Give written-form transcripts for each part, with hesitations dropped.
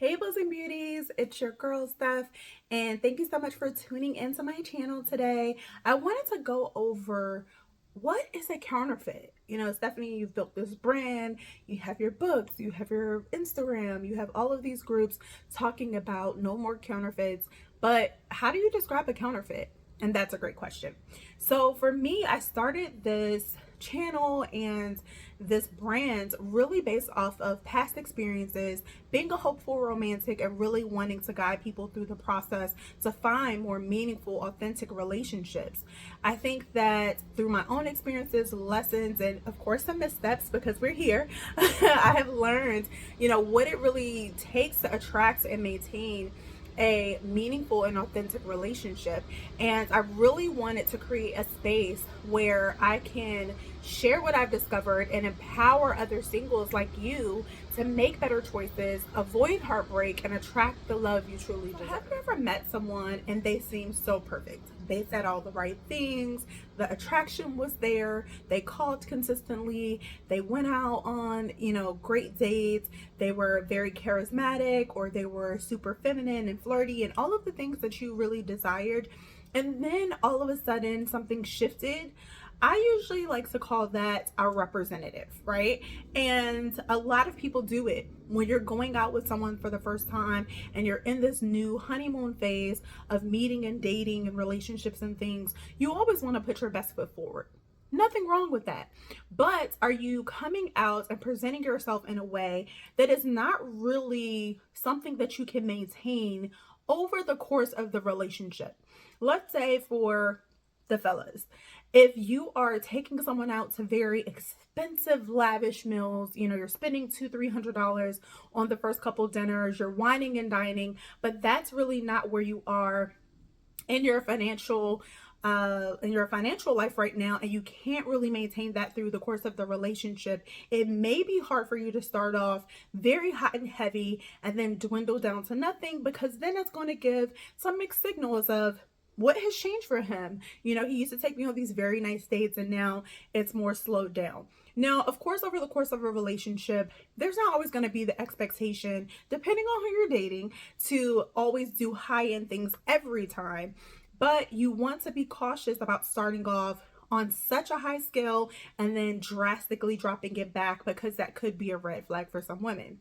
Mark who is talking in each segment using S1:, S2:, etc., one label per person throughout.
S1: Hey bosom beauties, it's your girl Steph, and thank you so much for tuning into my channel today. I wanted to go over what is a counterfeit. Stephanie, you've built this brand, you have your books, you have your Instagram, you have all of these groups talking about no more counterfeits, but how do you describe a counterfeit? And that's a great question. So for me, I started this channel and this brand really based off of past experiences, being a hopeful romantic and really wanting to guide people through the process to find more meaningful, authentic relationships. I think that through my own experiences, lessons, and of course some missteps, because we're here, I have learned, what it really takes to attract and maintain a meaningful and authentic relationship. And I really wanted to create a space where I can share what I've discovered and empower other singles like you to make better choices, avoid heartbreak, and attract the love you truly deserve. Have you ever met someone and they seemed so perfect? They said all the right things, the attraction was there, they called consistently, they went out on, great dates, they were very charismatic, or they were super feminine and flirty and all of the things that you really desired. And then all of a sudden something shifted. I usually like to call that a representative, right? And a lot of people do it when you're going out with someone for the first time and you're in this new honeymoon phase of meeting and dating and relationships and things. You always want to put your best foot forward. Nothing wrong with that. But are you coming out and presenting yourself in a way that is not really something that you can maintain over the course of the relationship? Let's say for the fellas, if you are taking someone out to very expensive lavish meals, you're spending $200-300 on the first couple dinners, you're wining and dining, but that's really not where you are in your financial life right now, and you can't really maintain that through the course of the relationship. It may be hard for you to start off very hot and heavy and then dwindle down to nothing, because then it's going to give some mixed signals of what has changed for him. He used to take me on these very nice dates and now it's more slowed down. Now, of course, over the course of a relationship, there's not always going to be the expectation, depending on who you're dating, to always do high-end things every time. But you want to be cautious about starting off on such a high scale and then drastically dropping it back, because that could be a red flag for some women.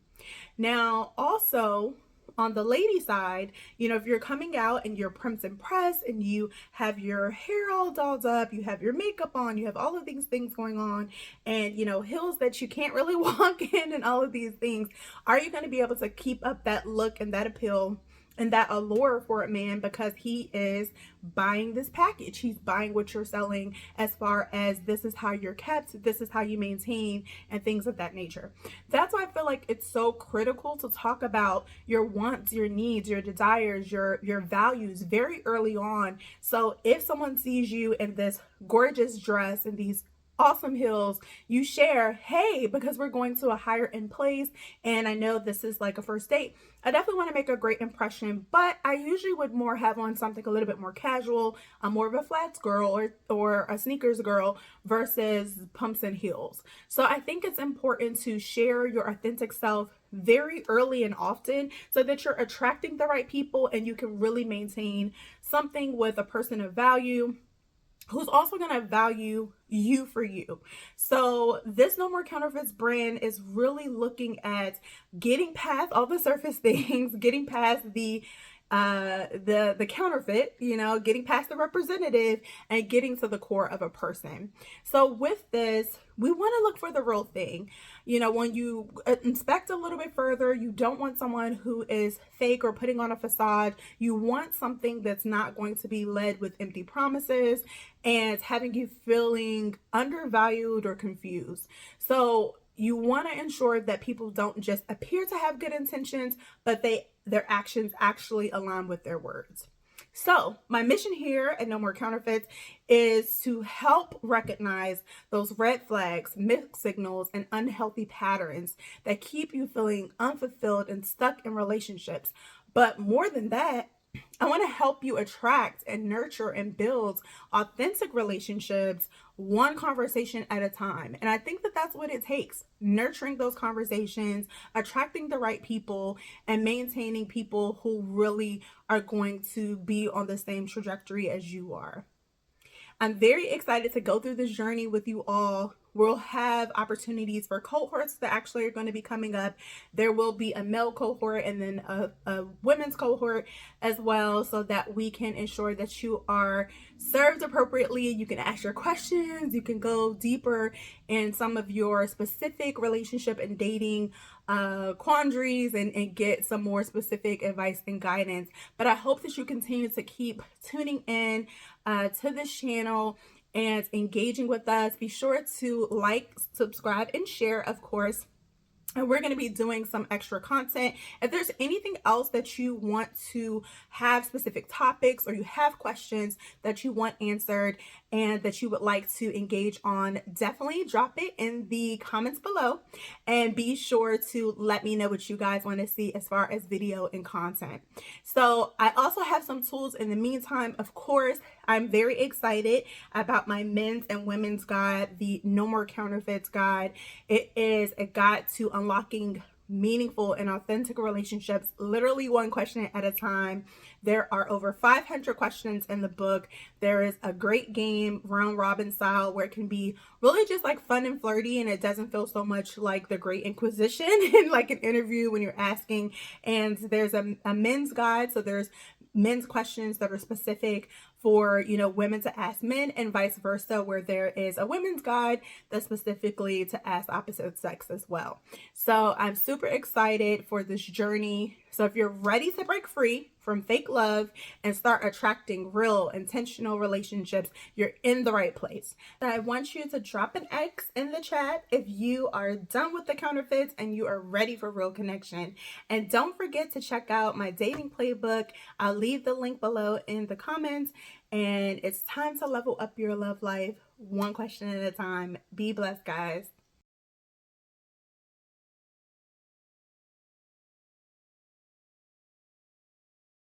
S1: Now, also, on the lady side, if you're coming out and you're primped and pressed and you have your hair all dolled up, you have your makeup on, you have all of these things going on, and heels that you can't really walk in and all of these things, are you going to be able to keep up that look and that appeal and that allure for a man? Because he is buying this package, he's buying what you're selling, as far as this is how you're kept, this is how you maintain, and things of that nature. That's why I feel like it's so critical to talk about your wants, your needs, your desires, your values very early on. So if someone sees you in this gorgeous dress and these awesome heels, you share, hey, because we're going to a higher end place and I know this is like a first date, I definitely want to make a great impression, but I usually would more have on something a little bit more casual. I'm more of a flats girl or a sneakers girl versus pumps and heels. So I think it's important to share your authentic self very early and often, so that you're attracting the right people and you can really maintain something with a person of value who's also going to value you for you. So this No More Counterfeits brand is really looking at getting past all the surface things, getting past the counterfeit, getting past the representative and getting to the core of a person. So with this, we want to look for the real thing. When you inspect a little bit further, you don't want someone who is fake or putting on a facade. You want something that's not going to be led with empty promises and having you feeling undervalued or confused. So you want to ensure that people don't just appear to have good intentions, but their actions actually align with their words. So my mission here at No More Counterfeits is to help recognize those red flags, mixed signals, and unhealthy patterns that keep you feeling unfulfilled and stuck in relationships. But more than that, I want to help you attract and nurture and build authentic relationships one conversation at a time. And I think that that's what it takes: nurturing those conversations, attracting the right people, and maintaining people who really are going to be on the same trajectory as you are. I'm very excited to go through this journey with you all. We'll have opportunities for cohorts that actually are going to be coming up. There will be a male cohort and then a women's cohort as well, so that we can ensure that you are served appropriately. You can ask your questions, you can go deeper in some of your specific relationship and dating quandaries, and get some more specific advice and guidance. But I hope that you continue to keep tuning in to this channel and engaging with us. Be sure to like, subscribe, and share, of course. And we're going to be doing some extra content. If there's anything else that you want to have, specific topics, or you have questions that you want answered and that you would like to engage on, definitely drop it in the comments below. And be sure to let me know what you guys want to see as far as video and content. So I also have some tools in the meantime. Of course, I'm very excited about my men's and women's guide, the No More Counterfeits guide. It is a guide to unlocking meaningful and authentic relationships, literally one question at a time. There are over 500 questions in the book. There is a great game, round robin style, where it can be really just like fun and flirty, and it doesn't feel so much like the Great Inquisition in like an interview when you're asking. And there's a men's guide, so there's men's questions that are specific for, you know, women to ask men, and vice versa, where there is a women's guide that's specifically to ask opposite sex as well. So I'm super excited for this journey. So if you're ready to break free from fake love and start attracting real, intentional relationships, you're in the right place. I want you to drop an X in the chat if you are done with the counterfeits and you are ready for real connection. And don't forget to check out my dating playbook. I'll leave the link below in the comments. And it's time to level up your love life one question at a time. Be blessed, guys.